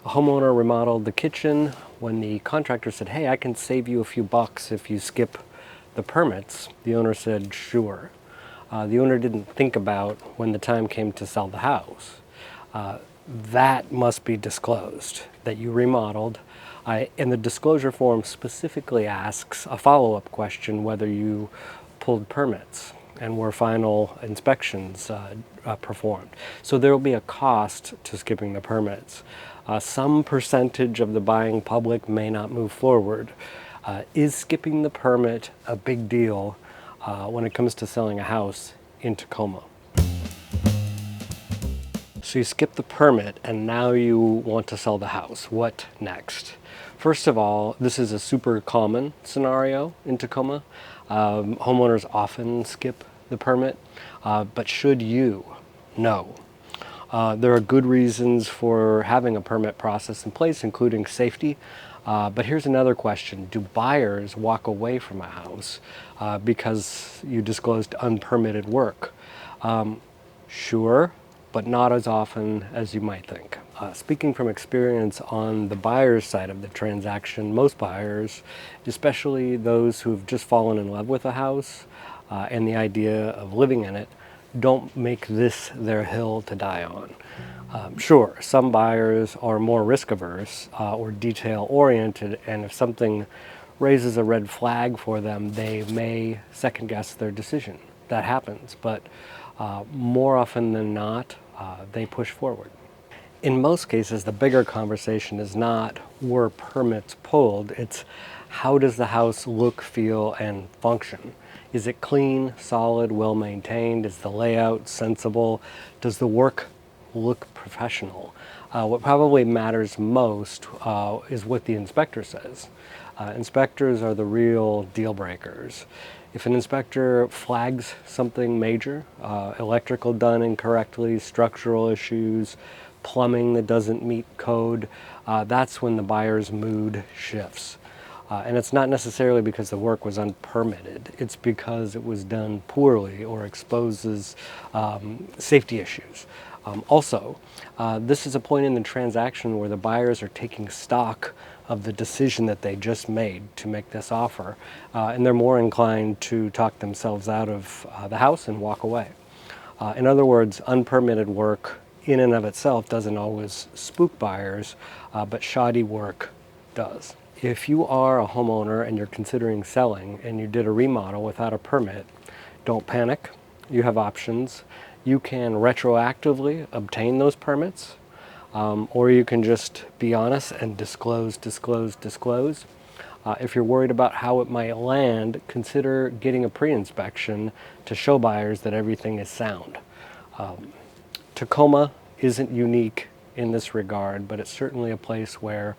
A homeowner remodeled the kitchen. When the contractor said, "Hey, I can save you a few bucks if you skip the permits," the owner said, "Sure." The owner didn't think about when the time came to sell the house. That must be disclosed, that you remodeled. And the disclosure form specifically asks a follow-up question whether you pulled permits and were final inspections performed. So there will be a cost to skipping the permits. Some percentage of the buying public may not move forward. Is skipping the permit a big deal when it comes to selling a house in Tacoma? So you skip the permit and now you want to sell the house. What next? First of all, this is a super common scenario in Tacoma. Homeowners often skip the permit, but should you? No. There are good reasons for having a permit process in place, including safety. But here's another question. Do buyers walk away from a house because you disclosed unpermitted work? Sure, but not as often as you might think. Speaking from experience on the buyer's side of the transaction, most buyers, especially those who've just fallen in love with a house and the idea of living in it, don't make this their hill to die on. Sure, some buyers are more risk averse or detail oriented, and if something raises a red flag for them, they may second guess their decision. That happens, but more often than not, they push forward. In most cases, the bigger conversation is not were permits pulled, it's how does the house look, feel, and function? Is it clean, solid, well maintained? Is the layout sensible? Does the work look professional? What probably matters most is what the inspector says. Inspectors are the real deal breakers. If an inspector flags something major, electrical done incorrectly, structural issues, plumbing that doesn't meet code, that's when the buyer's mood shifts. And it's not necessarily because the work was unpermitted, it's because it was done poorly or exposes safety issues. Also, this is a point in the transaction where the buyers are taking stock of the decision that they just made to make this offer, and they're more inclined to talk themselves out of the house and walk away. In other words, unpermitted work in and of itself doesn't always spook buyers, but shoddy work does. If you are a homeowner and you're considering selling and you did a remodel without a permit, don't panic. You have options. You can retroactively obtain those permits, or you can just be honest and disclose. If you're worried about how it might land, consider getting a pre-inspection to show buyers that everything is sound. Tacoma isn't unique in this regard, but it's certainly a place where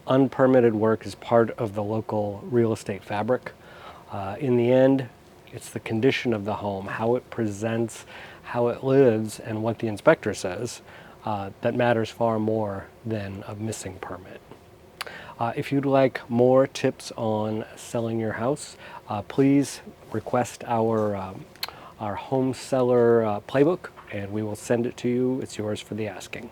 unpermitted work is part of the local real estate fabric. In the end, it's the condition of the home, how it presents, how it lives, and what the inspector says that matters far more than a missing permit. If you'd like more tips on selling your house, please request our home seller playbook, and we will send it to you. It's yours for the asking.